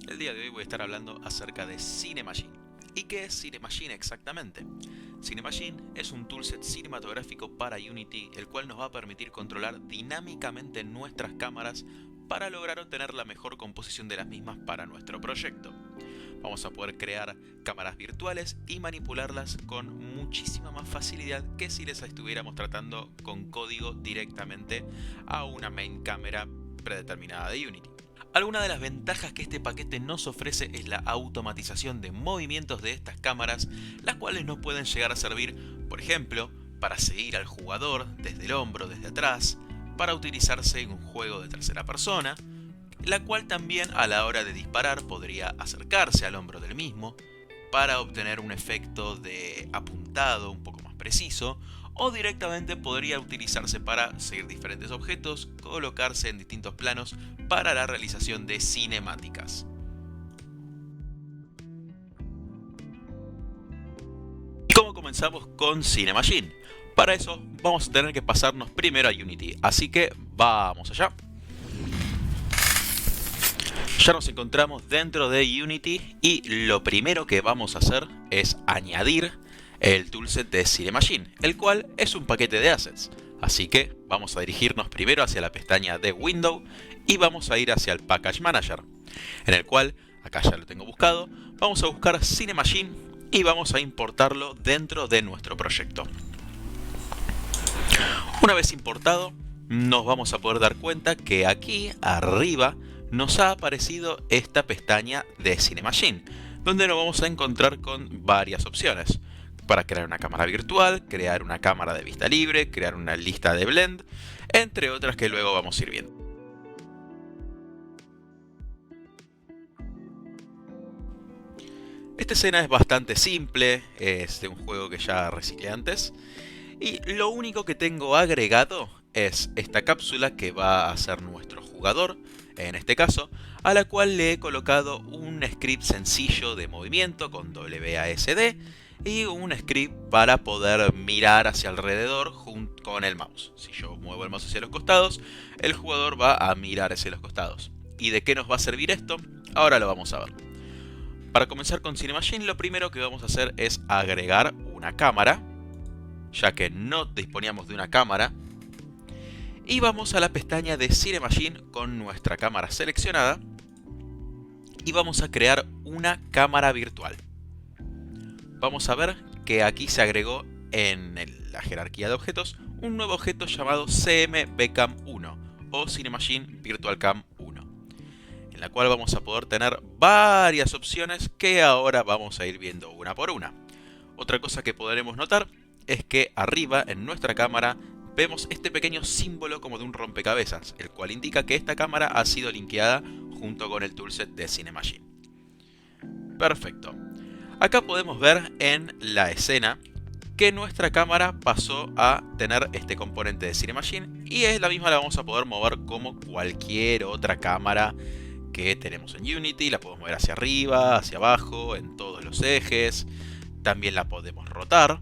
El día de hoy voy a estar hablando acerca de Cinemagine. ¿Y qué es Cinemagine exactamente? Cinemagine es un toolset cinematográfico para Unity, el cual nos va a permitir controlar dinámicamente nuestras cámaras para lograr obtener la mejor composición de las mismas para nuestro proyecto. Vamos a poder crear cámaras virtuales y manipularlas con muchísima más facilidad que si les estuviéramos tratando con código directamente a una main cámara predeterminada de Unity. Alguna de las ventajas que este paquete nos ofrece es la automatización de movimientos de estas cámaras, las cuales nos pueden llegar a servir, por ejemplo, para seguir al jugador desde el hombro, desde atrás, para utilizarse en un juego de tercera persona, la cual también a la hora de disparar podría acercarse al hombro del mismo, para obtener un efecto de apuntado un poco más preciso, o directamente podría utilizarse para seguir diferentes objetos, colocarse en distintos planos para la realización de cinemáticas. ¿Y cómo comenzamos con Cinemagine? Para eso vamos a tener que pasarnos primero a Unity, así que vamos allá. Ya nos encontramos dentro de Unity y lo primero que vamos a hacer es añadir el toolset de Cinemagine, el cual es un paquete de assets. Así que vamos a dirigirnos primero hacia la pestaña de Window y vamos a ir hacia el Package Manager, en el cual, acá ya lo tengo buscado, vamos a buscar Cinemagine y vamos a importarlo dentro de nuestro proyecto. Una vez importado, nos vamos a poder dar cuenta que aquí arriba nos ha aparecido esta pestaña de Cinemagine, donde nos vamos a encontrar con varias opciones para crear una cámara virtual, crear una cámara de vista libre, crear una lista de blend, entre otras que luego vamos a ir viendo. Esta escena es bastante simple, es de un juego que ya reciclé antes, y lo único que tengo agregado es esta cápsula que va a ser nuestro jugador, en este caso, a la cual le he colocado un script sencillo de movimiento con WASD y un script para poder mirar hacia alrededor junto con el mouse. Si yo muevo el mouse hacia los costados, el jugador va a mirar hacia los costados. ¿Y de qué nos va a servir esto? Ahora lo vamos a ver. Para comenzar con Cinemagine, lo primero que vamos a hacer es agregar una cámara, ya que no disponíamos de una cámara. Y vamos a la pestaña de Cinemagine con nuestra cámara seleccionada y vamos a crear una cámara virtual. Vamos a ver que aquí se agregó en la jerarquía de objetos un nuevo objeto llamado CMVCam1 o Cinemagine Virtual Cam 1, en la cual vamos a poder tener varias opciones que ahora vamos a ir viendo una por una. Otra cosa que podremos notar es que arriba en nuestra cámara vemos este pequeño símbolo como de un rompecabezas, el cual indica que esta cámara ha sido linkeada junto con el toolset de Cinemagine. Perfecto. Acá podemos ver en la escena que nuestra cámara pasó a tener este componente de Cinemagine y es la misma, la vamos a poder mover como cualquier otra cámara que tenemos en Unity. La podemos mover hacia arriba, hacia abajo, en todos los ejes. También la podemos rotar,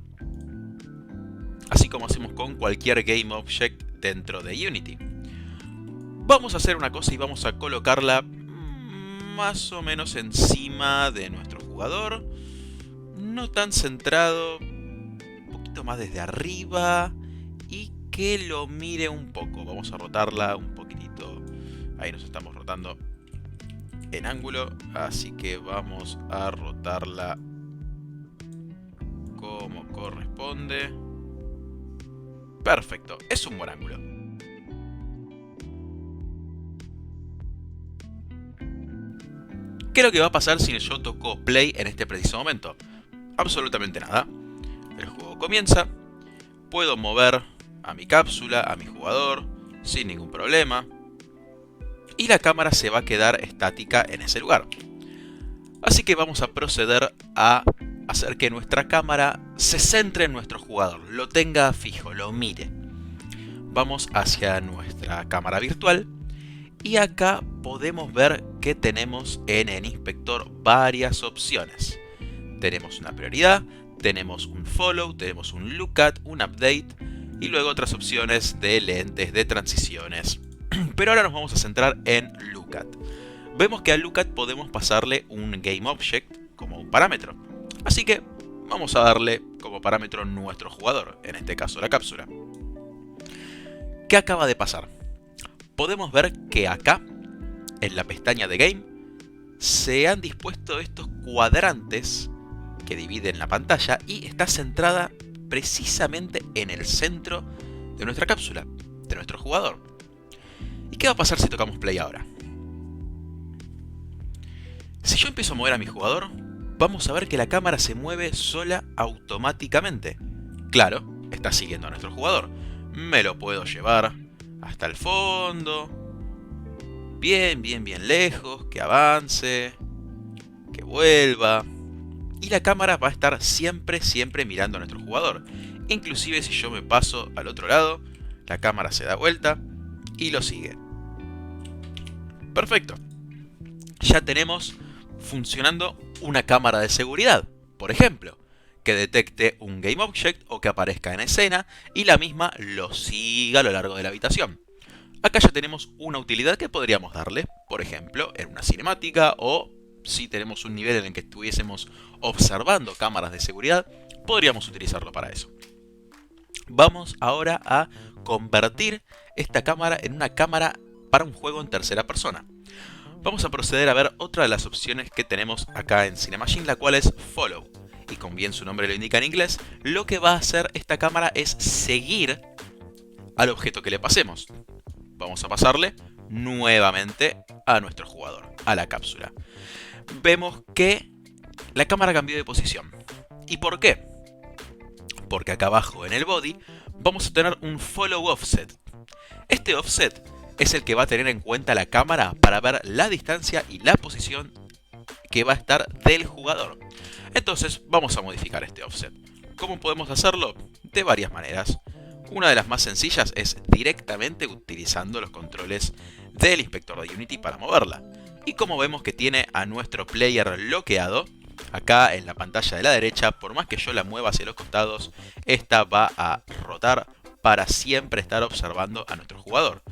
así como hacemos con cualquier Game Object dentro de Unity. Vamos a hacer una cosa y vamos a colocarla más o menos encima de nuestro jugador. No tan centrado, un poquito más desde arriba y que lo mire un poco. Vamos a rotarla un poquitito. Ahí nos estamos rotando en ángulo, así que vamos a rotarla como corresponde. Perfecto, es un buen ángulo. ¿Qué es lo que va a pasar si yo toco play en este preciso momento? Absolutamente nada. El juego comienza, puedo mover a mi cápsula, a mi jugador, sin ningún problema. Y la cámara se va a quedar estática en ese lugar. Así que vamos a proceder a hacer que nuestra cámara se centre en nuestro jugador, lo tenga fijo, lo mire. Vamos hacia nuestra cámara virtual y acá podemos ver que tenemos en el inspector varias opciones. Tenemos una prioridad, tenemos un follow, tenemos un look at, un update y luego otras opciones de lentes, de transiciones. Pero ahora nos vamos a centrar en look at. vemos que a Lookat podemos pasarle un GameObject como un parámetro. Así que vamos a darle como parámetro nuestro jugador, en este caso la cápsula. ¿Qué acaba de pasar? Podemos ver que acá, en la pestaña de Game, se han dispuesto estos cuadrantes que dividen la pantalla y está centrada precisamente en el centro de nuestra cápsula, de nuestro jugador. ¿Y qué va a pasar si tocamos play ahora? Si yo empiezo a mover a mi jugador, vamos a ver que la cámara se mueve sola automáticamente. Claro, está siguiendo a nuestro jugador. Me lo puedo llevar hasta el fondo, bien lejos, que avance, que vuelva. Y la cámara va a estar siempre mirando a nuestro jugador. Inclusive si yo me paso al otro lado, la cámara se da vuelta y lo sigue. Perfecto. Ya tenemos funcionando una cámara de seguridad, por ejemplo, que detecte un GameObject o que aparezca en escena y la misma lo siga a lo largo de la habitación. Acá ya tenemos una utilidad que podríamos darle, por ejemplo, en una cinemática o si tenemos un nivel en el que estuviésemos observando cámaras de seguridad, podríamos utilizarlo para eso. Vamos ahora a convertir esta cámara en una cámara para un juego en tercera persona. Vamos a proceder a ver otra de las opciones que tenemos acá en Cinemachine, la cual es Follow. Y como bien su nombre lo indica en inglés, lo que va a hacer esta cámara es seguir al objeto que le pasemos. Vamos a pasarle nuevamente a nuestro jugador, a la cápsula. Vemos que la cámara cambió de posición. ¿Y por qué? Porque acá abajo en el body vamos a tener un follow offset. Este offset es el que va a tener en cuenta la cámara para ver la distancia y la posición que va a estar del jugador. Entonces vamos a modificar este offset. ¿Cómo podemos hacerlo? De varias maneras. Una de las más sencillas es directamente utilizando los controles del inspector de Unity para moverla. Y como vemos que tiene a nuestro player bloqueado, acá en la pantalla de la derecha, por más que yo la mueva hacia los costados, esta va a rotar para siempre estar observando a nuestro jugador.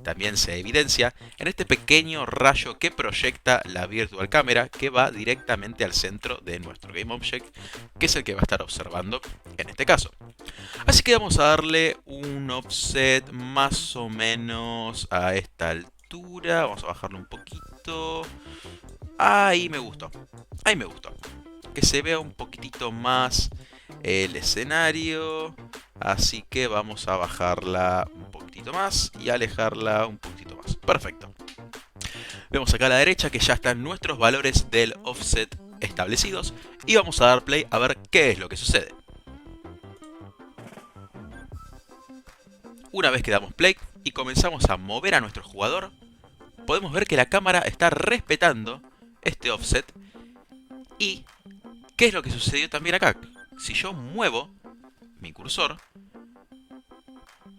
También se evidencia en este pequeño rayo que proyecta la Virtual Camera que va directamente al centro de nuestro GameObject, que es el que va a estar observando en este caso. Así que vamos a darle un offset más o menos a esta altura. Vamos a bajarlo un poquito. Ahí me gustó. Ahí me gustó. Que se vea un poquitito más el escenario. Así que vamos a bajarla un poquitito más y alejarla un poquitito más. Perfecto. Vemos acá a la derecha que ya están nuestros valores del offset establecidos. Y vamos a dar play a ver qué es lo que sucede. Una vez que damos play y comenzamos a mover a nuestro jugador, podemos ver que la cámara está respetando este offset. ¿Y qué es lo que sucedió también acá? Si yo muevo mi cursor,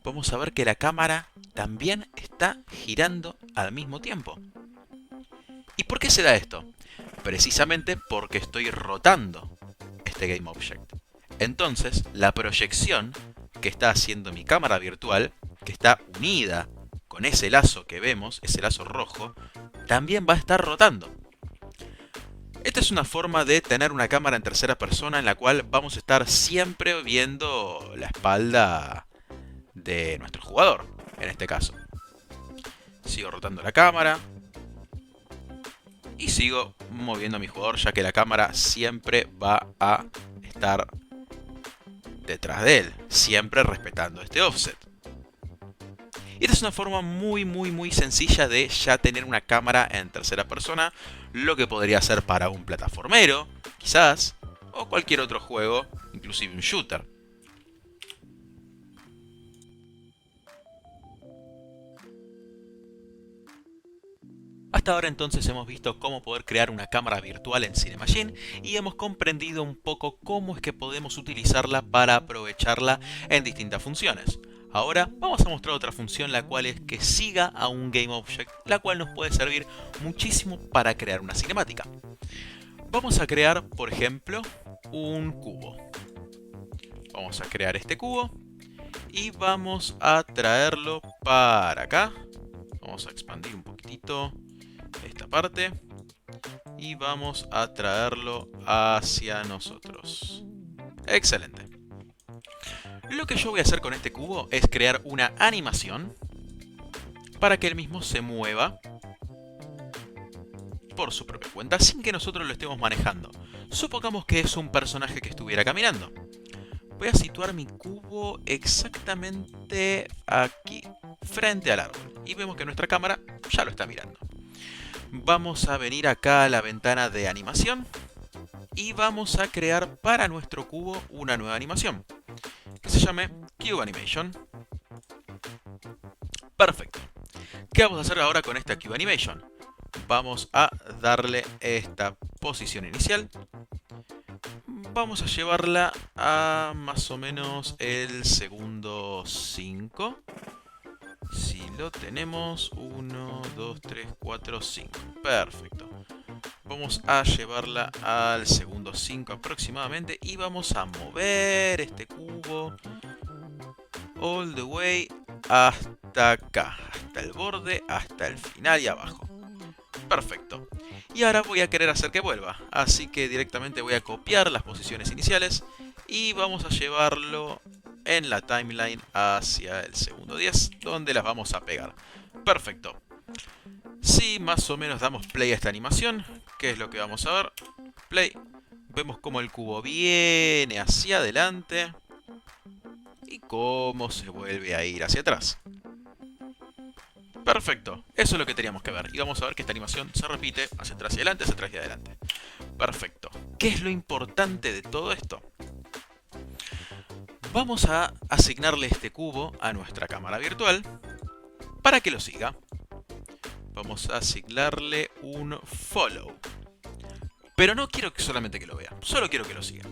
vamos a ver que la cámara también está girando al mismo tiempo. ¿Y por qué se da esto? Precisamente porque estoy rotando este GameObject. Entonces, la proyección que está haciendo mi cámara virtual, que está unida con ese lazo que vemos, ese lazo rojo, también va a estar rotando. Esta es una forma de tener una cámara en tercera persona en la cual vamos a estar siempre viendo la espalda de nuestro jugador, en este caso. Sigo rotando la cámara y sigo moviendo a mi jugador, ya que la cámara siempre va a estar detrás de él, siempre respetando este offset. Y esta es una forma muy sencilla de ya tener una cámara en tercera persona, lo que podría ser para un plataformero, quizás, o cualquier otro juego, inclusive un shooter. Hasta ahora entonces hemos visto cómo poder crear una cámara virtual en Cinemachine y hemos comprendido un poco cómo es que podemos utilizarla para aprovecharla en distintas funciones. Ahora vamos a mostrar otra función, la cual es que siga a un GameObject, la cual nos puede servir muchísimo para crear una cinemática. Vamos a crear, por ejemplo, un cubo. Vamos a crear este cubo y vamos a traerlo para acá. Vamos a expandir un poquitito esta parte y vamos a traerlo hacia nosotros. Excelente. Lo que yo voy a hacer con este cubo es crear una animación para que el mismo se mueva por su propia cuenta sin que nosotros lo estemos manejando. Supongamos que es un personaje que estuviera caminando. Voy a situar mi cubo exactamente aquí, frente al árbol. Y vemos que nuestra cámara ya lo está mirando. Vamos a venir acá a la ventana de animación y vamos a crear para nuestro cubo una nueva animación que se llame Cube Animation. Perfecto. ¿Qué vamos a hacer ahora con esta Cube Animation? Vamos a darle esta posición inicial. Vamos a llevarla a más o menos el segundo 5. Si lo tenemos, 1, 2, 3, 4, 5. Perfecto. Vamos a llevarla al segundo 5 aproximadamente y vamos a mover este cubo all the way hasta acá, hasta el borde, hasta el final y abajo. Perfecto. Y ahora voy a querer hacer que vuelva, así que directamente voy a copiar las posiciones iniciales y vamos a llevarlo en la timeline hacia el segundo 10, donde las vamos a pegar. Perfecto. Si más o menos damos play a esta animación, ¿qué es lo que vamos a ver? Play. Vemos cómo el cubo viene hacia adelante y cómo se vuelve a ir hacia atrás. Perfecto, eso es lo que teníamos que ver. Y vamos a ver que esta animación se repite hacia atrás y adelante, hacia atrás y adelante. Perfecto. ¿Qué es lo importante de todo esto? Vamos a asignarle este cubo a nuestra cámara virtual para que lo siga. Vamos a asignarle un follow. Pero no quiero que solamente que lo vea, solo quiero que lo siga.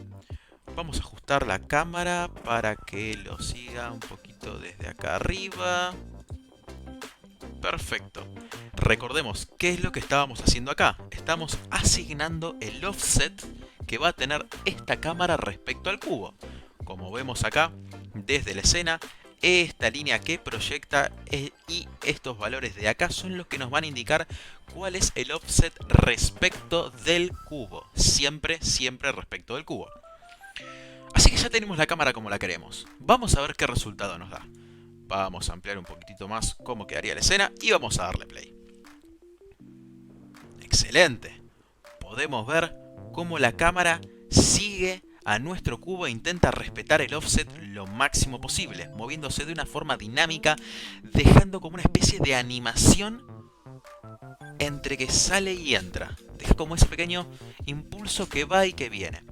Vamos a ajustar la cámara para que lo siga un poquito desde acá arriba. Perfecto. Recordemos qué es lo que estábamos haciendo acá. Estamos asignando el offset que va a tener esta cámara respecto al cubo. Como vemos acá, desde la escena, esta línea que proyecta y estos valores de acá son los que nos van a indicar cuál es el offset respecto del cubo. Siempre, siempre respecto del cubo. Así que ya tenemos la cámara como la queremos. Vamos a ver qué resultado nos da. Vamos a ampliar un poquitito más cómo quedaría la escena y vamos a darle play. ¡Excelente! Podemos ver cómo la cámara sigue a nuestro cubo e intenta respetar el offset lo máximo posible, moviéndose de una forma dinámica, dejando como una especie de animación entre que sale y entra. Deja como ese pequeño impulso que va y que viene.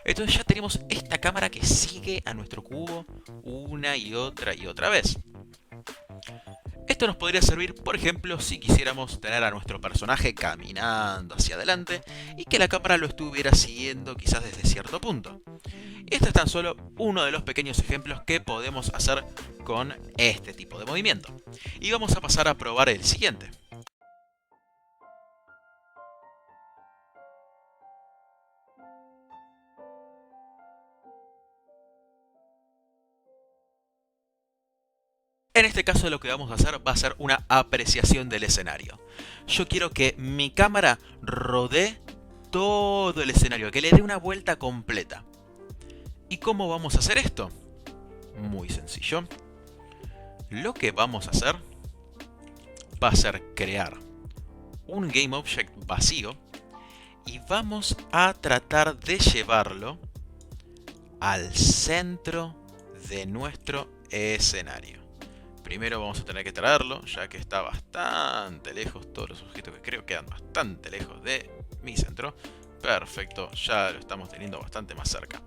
Entonces ya tenemos esta cámara que sigue a nuestro cubo una y otra vez. Esto nos podría servir, por ejemplo, si quisiéramos tener a nuestro personaje caminando hacia adelante y que la cámara lo estuviera siguiendo quizás desde cierto punto. Este es tan solo uno de los pequeños ejemplos que podemos hacer con este tipo de movimiento. Y vamos a pasar a probar el siguiente. En este caso lo que vamos a hacer va a ser una apreciación del escenario. Yo quiero que mi cámara rodee todo el escenario, que le dé una vuelta completa. ¿Y cómo vamos a hacer esto? Muy sencillo. Lo que vamos a hacer va a ser crear un GameObject vacío y vamos a tratar de llevarlo al centro de nuestro escenario. Primero vamos a tener que traerlo, ya que está bastante lejos. Todos los objetos que creo quedan bastante lejos de mi centro. Perfecto, ya lo estamos teniendo bastante más cerca.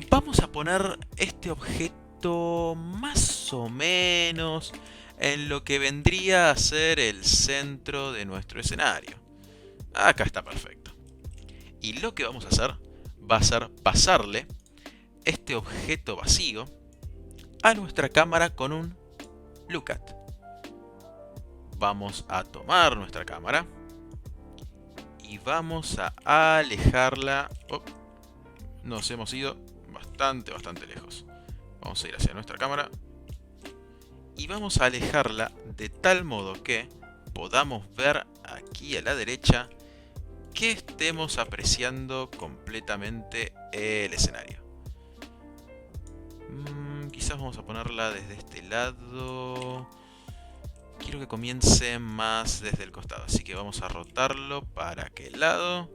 Vamos a poner este objeto más o menos en lo que vendría a ser el centro de nuestro escenario. Acá está perfecto. Y lo que vamos a hacer va a ser pasarle este objeto vacío a nuestra cámara con un Look At. Vamos a tomar nuestra cámara y vamos a alejarla. Oh, nos hemos ido bastante lejos. Vamos a ir hacia nuestra cámara y vamos a alejarla de tal modo que podamos ver aquí a la derecha que estemos apreciando completamente el escenario. Quizás vamos a ponerla desde este lado. Quiero que comience más desde el costado, así que vamos a rotarlo para aquel lado.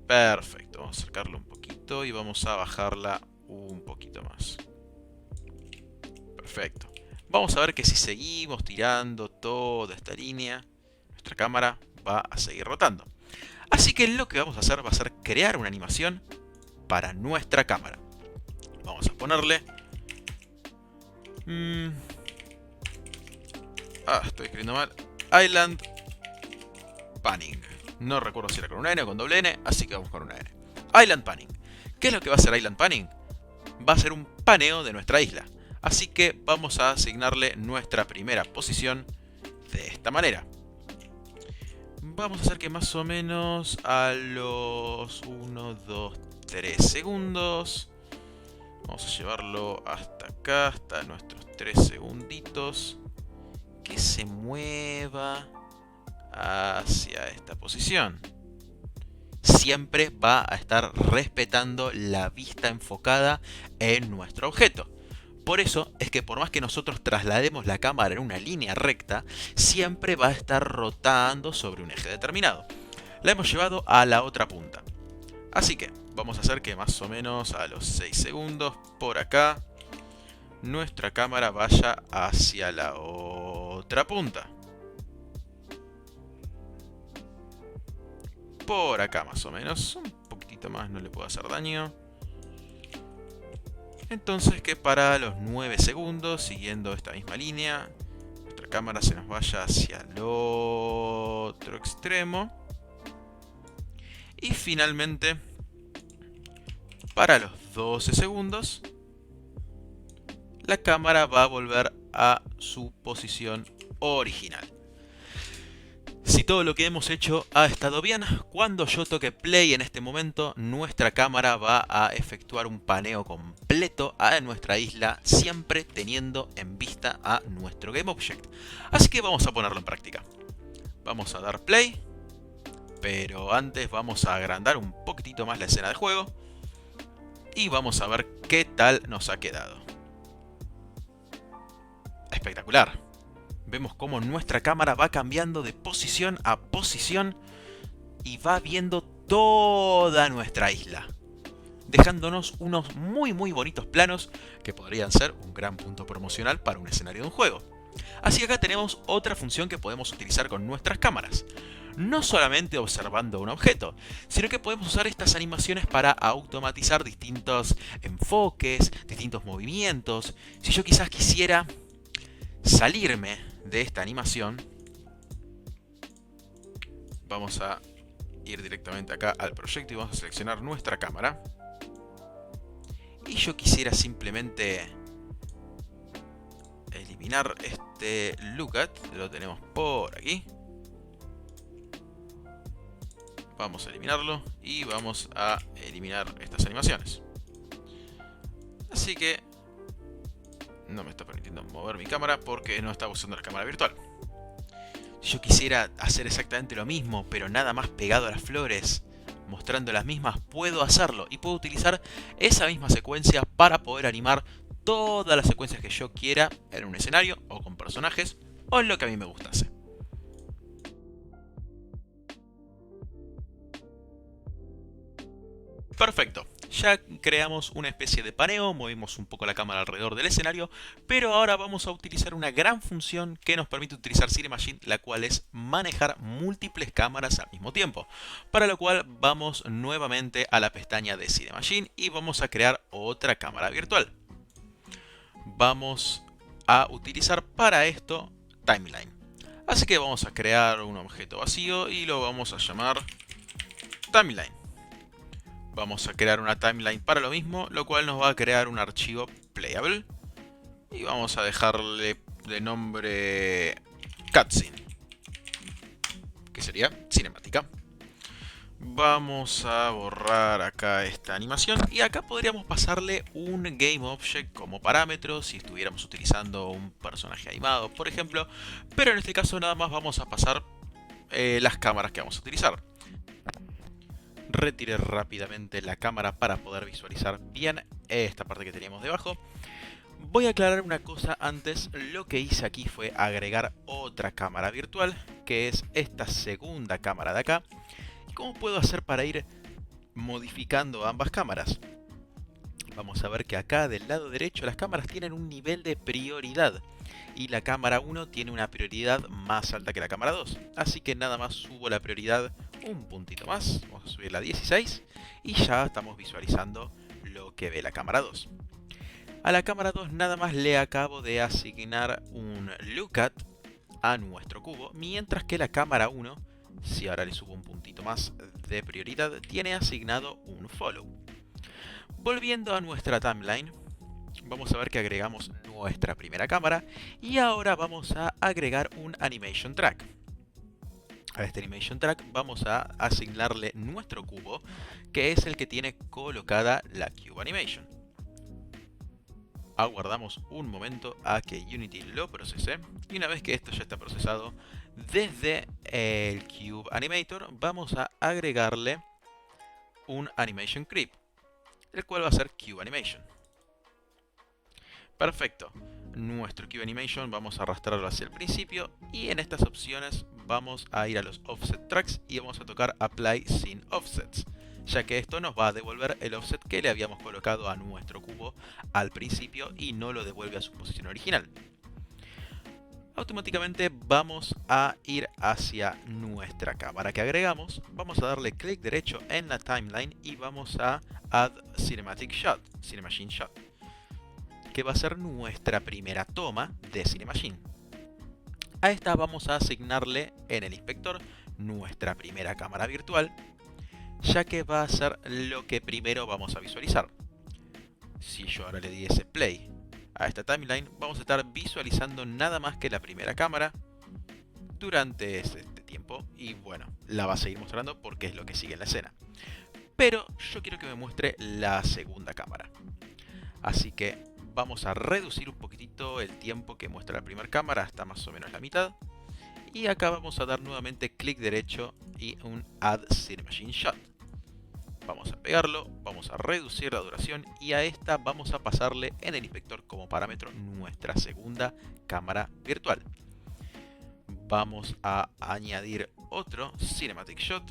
Perfecto, vamos a acercarlo un poquito y vamos a bajarla un poquito más. Perfecto. Vamos a ver que si seguimos tirando toda esta línea, nuestra cámara va a seguir rotando. Así que lo que vamos a hacer va a ser crear una animación para nuestra cámara. Vamos a ponerle... estoy escribiendo mal. Island Panning. No recuerdo si era con una N o con doble N, así que vamos con una N. Island Panning. ¿Qué es lo que va a hacer Island Panning? Va a ser un paneo de nuestra isla. Así que vamos a asignarle nuestra primera posición de esta manera. Vamos a hacer que más o menos a los 1, 2, 3 segundos. Vamos a llevarlo hasta acá, hasta nuestros 3 segunditos. Que se mueva hacia esta posición. Siempre va a estar respetando la vista enfocada en nuestro objeto. Por eso es que por más que nosotros traslademos la cámara en una línea recta, siempre va a estar rotando sobre un eje determinado. La hemos llevado a la otra punta. Así que vamos a hacer que más o menos a los 6 segundos por acá nuestra cámara vaya hacia la otra punta. Por acá más o menos, un poquitito más, no le puedo hacer daño. Entonces que para los 9 segundos, siguiendo esta misma línea, nuestra cámara se nos vaya hacia el otro extremo. Y finalmente, para los 12 segundos, la cámara va a volver a su posición original. Si todo lo que hemos hecho ha estado bien, cuando yo toque play en este momento, nuestra cámara va a efectuar un paneo completo a nuestra isla, siempre teniendo en vista a nuestro GameObject. Así que vamos a ponerlo en práctica. Vamos a dar play, pero antes vamos a agrandar un poquitito más la escena de juego y vamos a ver qué tal nos ha quedado. Espectacular. Vemos cómo nuestra cámara va cambiando de posición a posición y va viendo toda nuestra isla, dejándonos unos muy bonitos planos que podrían ser un gran punto promocional para un escenario de un juego. Así que acá tenemos otra función que podemos utilizar con nuestras cámaras. No solamente observando un objeto, sino que podemos usar estas animaciones para automatizar distintos enfoques, distintos movimientos. Si yo quizás quisiera salirme de esta animación, vamos a ir directamente acá al proyecto y vamos a seleccionar nuestra cámara. Y yo quisiera simplemente eliminar este lookat, lo tenemos por aquí. Vamos a eliminarlo y vamos a eliminar estas animaciones. Así que no me está permitiendo mover mi cámara porque no estaba usando la cámara virtual. Si yo quisiera hacer exactamente lo mismo, pero nada más pegado a las flores, mostrando las mismas, puedo hacerlo. Y puedo utilizar esa misma secuencia para poder animar todas las secuencias que yo quiera en un escenario, o con personajes, o en lo que a mí me gustase. Perfecto. Ya creamos una especie de paneo, movimos un poco la cámara alrededor del escenario, pero ahora vamos a utilizar una gran función que nos permite utilizar Cinemachine, la cual es manejar múltiples cámaras al mismo tiempo. Para lo cual vamos nuevamente a la pestaña de Cinemachine y vamos a crear otra cámara virtual. Vamos a utilizar para esto Timeline. Así que vamos a crear un objeto vacío y lo vamos a llamar Timeline. Vamos a crear una timeline para lo mismo, lo cual nos va a crear un archivo playable. Y vamos a dejarle de nombre cutscene, que sería cinemática. Vamos a borrar acá esta animación y acá podríamos pasarle un GameObject como parámetro si estuviéramos utilizando un personaje animado, por ejemplo. Pero en este caso nada más vamos a pasar las cámaras que vamos a utilizar. Retiré rápidamente la cámara para poder visualizar bien esta parte que teníamos debajo. Voy a aclarar una cosa antes. Lo que hice aquí fue agregar otra cámara virtual, que es esta segunda cámara de acá. ¿Y cómo puedo hacer para ir modificando ambas cámaras? Vamos a ver que acá del lado derecho las cámaras tienen un nivel de prioridad y la cámara 1 tiene una prioridad más alta que la cámara 2. Así que nada más subo la prioridad un puntito más, vamos a subirla a 16 y ya estamos visualizando lo que ve la cámara 2. A la cámara 2 nada más le acabo de asignar un lookat a nuestro cubo, mientras que la cámara 1, si ahora le subo un puntito más de prioridad, tiene asignado un follow. Volviendo a nuestra timeline, vamos a ver que agregamos nuestra primera cámara y ahora vamos a agregar un animation track. A este animation track vamos a asignarle nuestro cubo, que es el que tiene colocada la Cube Animation. Aguardamos un momento a que Unity lo procese y una vez que esto ya está procesado, desde el Cube Animator vamos a agregarle un Animation Creep, el cual va a ser Cube Animation. Perfecto. Nuestro Cube Animation vamos a arrastrarlo hacia el principio y en estas opciones vamos a ir a los Offset Tracks y vamos a tocar Apply sin Offsets, ya que esto nos va a devolver el offset que le habíamos colocado a nuestro cubo al principio y no lo devuelve a su posición original. Automáticamente vamos a ir hacia nuestra cámara que agregamos, vamos a darle clic derecho en la timeline y vamos a Add Cinematic Shot, Cinemachine Shot, que va a ser nuestra primera toma de Cinemachine. A esta vamos a asignarle en el inspector nuestra primera cámara virtual, ya que va a ser lo que primero vamos a visualizar. Si yo ahora le diese play a esta timeline, vamos a estar visualizando nada más que la primera cámara durante este tiempo y bueno, la va a seguir mostrando porque es lo que sigue en la escena. Pero yo quiero que me muestre la segunda cámara. Así que vamos a reducir un poquitito el tiempo que muestra la primera cámara hasta más o menos la mitad. Y acá vamos a dar nuevamente clic derecho y un Add Cinemachine Shot. Vamos a pegarlo, vamos a reducir la duración y a esta vamos a pasarle en el inspector como parámetro nuestra segunda cámara virtual. Vamos a añadir otro Cinematic Shot,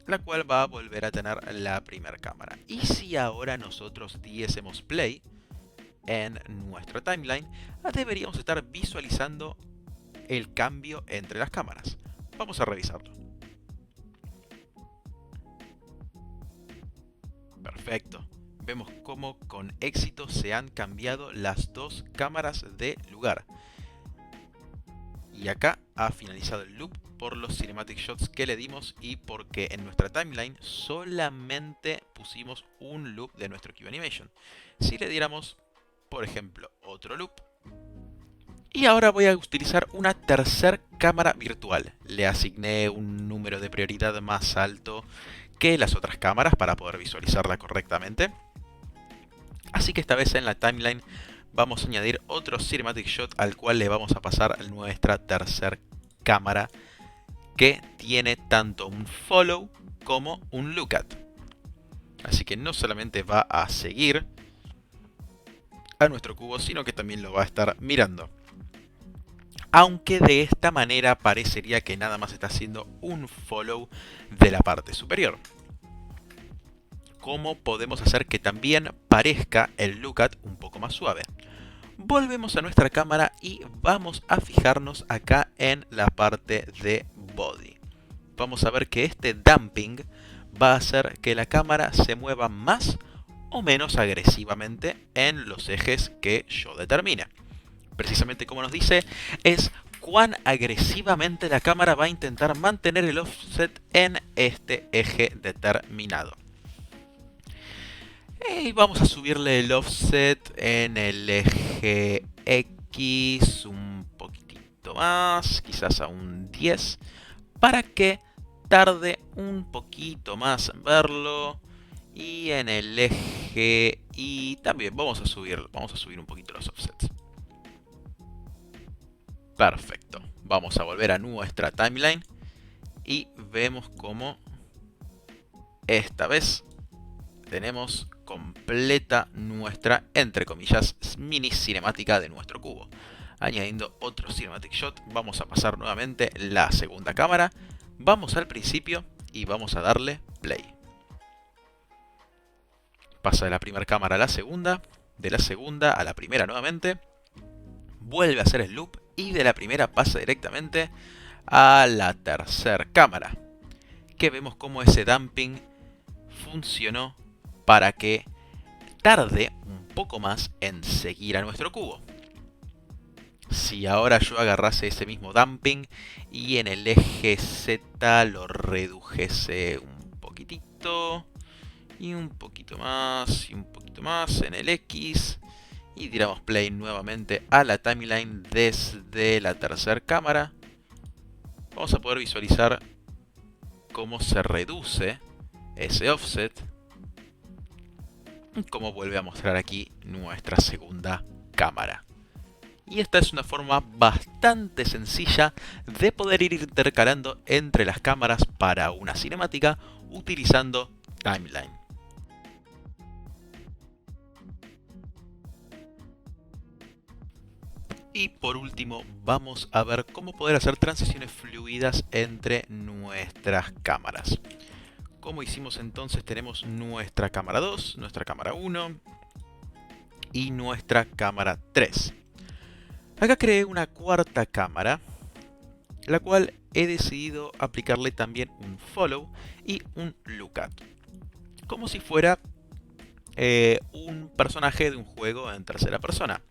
la cual va a volver a tener la primera cámara. Y si ahora nosotros diésemos play en nuestra timeline, deberíamos estar visualizando el cambio entre las cámaras. Vamos a revisarlo. Perfecto. Vemos cómo con éxito se han cambiado las dos cámaras de lugar. Y acá ha finalizado el loop por los cinematic shots que le dimos y porque en nuestra timeline solamente pusimos un loop de nuestro Cube Animation. Si le diéramos, por ejemplo, otro loop. Y ahora voy a utilizar una tercera cámara virtual. Le asigné un número de prioridad más alto que las otras cámaras para poder visualizarla correctamente. Así que esta vez en la timeline vamos a añadir otro Cinematic Shot al cual le vamos a pasar nuestra tercera cámara que tiene tanto un follow como un lookat. Así que no solamente va a seguir a nuestro cubo, sino que también lo va a estar mirando. Aunque de esta manera parecería que nada más está haciendo un follow de la parte superior. ¿Cómo podemos hacer que también parezca el lookat un poco más suave? Volvemos a nuestra cámara y vamos a fijarnos acá en la parte de body. Vamos a ver que este damping va a hacer que la cámara se mueva más o menos agresivamente en los ejes que yo determine. Precisamente como nos dice, es cuán agresivamente la cámara va a intentar mantener el offset en este eje determinado. Y vamos a subirle el offset en el eje X un poquitito más, quizás a un 10, para que tarde un poquito más en verlo. Y en el eje Y también vamos a subir un poquito los offsets. Perfecto. Vamos a volver a nuestra timeline y vemos cómo esta vez tenemos completa nuestra, entre comillas, mini cinemática de nuestro cubo. Añadiendo otro cinematic shot, vamos a pasar nuevamente la segunda cámara. Vamos al principio y vamos a darle play. Pasa de la primera cámara a la segunda, de la segunda a la primera nuevamente. Vuelve a hacer el loop y de la primera pasa directamente a la tercera cámara. Que vemos cómo ese damping funcionó para que tarde un poco más en seguir a nuestro cubo. Si ahora yo agarrase ese mismo damping y en el eje Z lo redujese un poquitito y un poquito más y un poquito más en el X y tiramos play nuevamente a la timeline desde la tercera cámara, vamos a poder visualizar cómo se reduce ese offset, como vuelve a mostrar aquí nuestra segunda cámara. Y esta es una forma bastante sencilla de poder ir intercalando entre las cámaras para una cinemática utilizando timeline. Y por último vamos a ver cómo poder hacer transiciones fluidas entre nuestras cámaras. Como hicimos entonces, tenemos nuestra cámara 2, nuestra cámara 1 y nuestra cámara 3. Acá creé una cuarta cámara, la cual he decidido aplicarle también un follow y un lookat, como si fuera un personaje de un juego en tercera persona.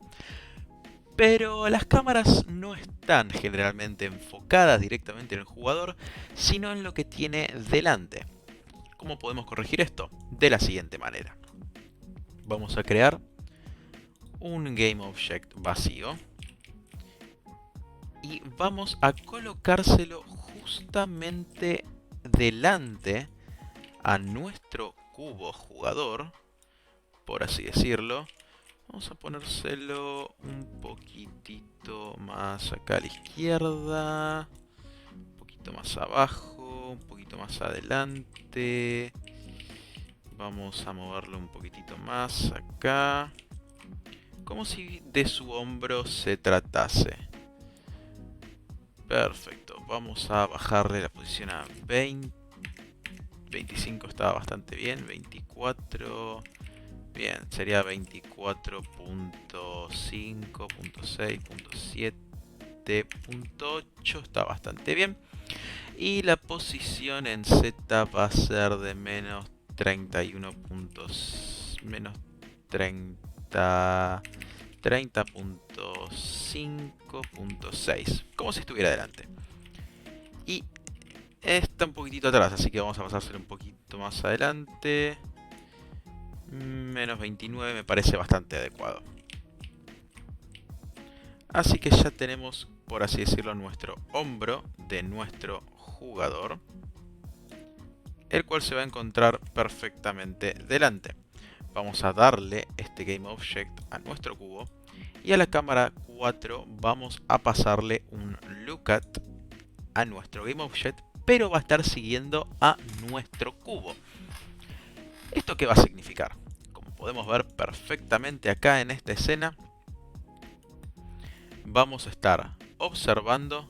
Pero las cámaras no están generalmente enfocadas directamente en el jugador, sino en lo que tiene delante. ¿Cómo podemos corregir esto? De la siguiente manera. Vamos a crear un GameObject vacío y vamos a colocárselo justamente delante a nuestro cubo jugador, por así decirlo. Vamos a ponérselo un poquitito más acá a la izquierda, un poquito más abajo, un poquito más adelante. Vamos a moverlo un poquitito más acá, como si de su hombro se tratase. Perfecto, vamos a bajarle la posición a 20. 25 estaba bastante bien, 24... Bien, sería 24.5.6.7.8, está bastante bien. Y la posición en Z va a ser de menos 31 puntos, menos 30.5.6, como si estuviera delante. Y está un poquitito atrás, así que vamos a pasárselo un poquito más adelante. Menos 29 me parece bastante adecuado. Así que ya tenemos, por así decirlo, nuestro hombro de nuestro jugador, el cual se va a encontrar perfectamente delante. Vamos a darle este GameObject a nuestro cubo y a la cámara 4 vamos a pasarle un lookat a nuestro GameObject, pero va a estar siguiendo a nuestro cubo. ¿Esto qué va a significar? Como podemos ver perfectamente acá en esta escena, vamos a estar observando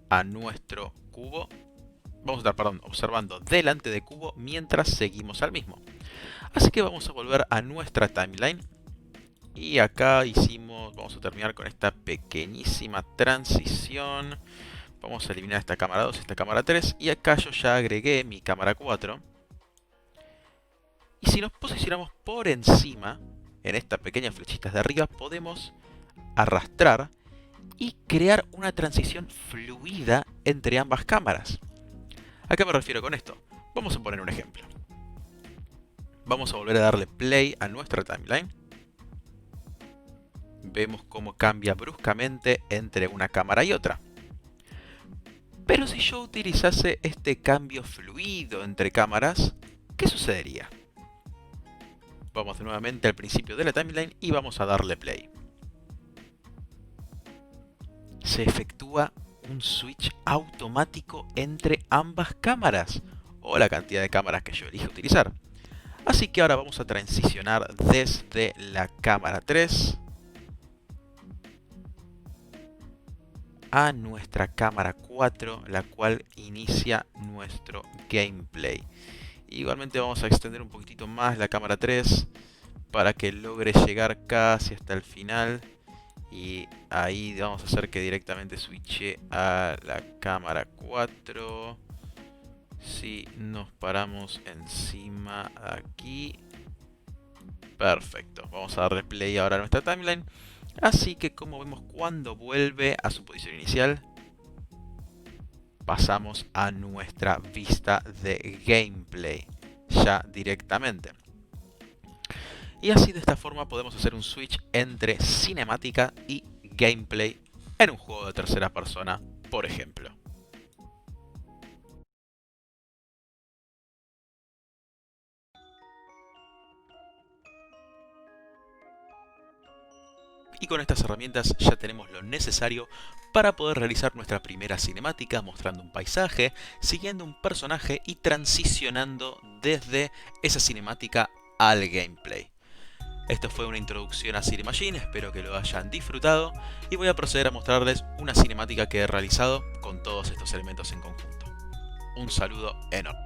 a nuestro cubo. Vamos a estar, observando delante de cubo mientras seguimos al mismo. Así que vamos a volver a nuestra timeline. Y acá vamos a terminar con esta pequeñísima transición. Vamos a eliminar esta cámara 2, esta cámara 3. Y acá yo ya agregué mi cámara 4. Y si nos posicionamos por encima, en estas pequeñas flechitas de arriba, podemos arrastrar y crear una transición fluida entre ambas cámaras. ¿A qué me refiero con esto? Vamos a poner un ejemplo. Vamos a volver a darle play a nuestra timeline. Vemos cómo cambia bruscamente entre una cámara y otra. Pero si yo utilizase este cambio fluido entre cámaras, ¿qué sucedería? Vamos nuevamente al principio de la timeline y vamos a darle play. Se efectúa un switch automático entre ambas cámaras, o la cantidad de cámaras que yo elija utilizar. Así que ahora vamos a transicionar desde la cámara 3 a nuestra cámara 4, la cual inicia nuestro gameplay. Igualmente vamos a extender un poquitito más la cámara 3 para que logre llegar casi hasta el final. Y ahí vamos a hacer que directamente switche a la cámara 4. Si nos paramos encima aquí. Perfecto. Vamos a darle play ahora a nuestra timeline. Así que como vemos, cuando vuelve a su posición inicial, pasamos a nuestra vista de gameplay ya directamente. Y así de esta forma podemos hacer un switch entre cinemática y gameplay en un juego de tercera persona, por ejemplo. Y con estas herramientas ya tenemos lo necesario para poder realizar nuestra primera cinemática, mostrando un paisaje, siguiendo un personaje y transicionando desde esa cinemática al gameplay. Esto fue una introducción a Cinemachine, espero que lo hayan disfrutado y voy a proceder a mostrarles una cinemática que he realizado con todos estos elementos en conjunto. Un saludo enorme.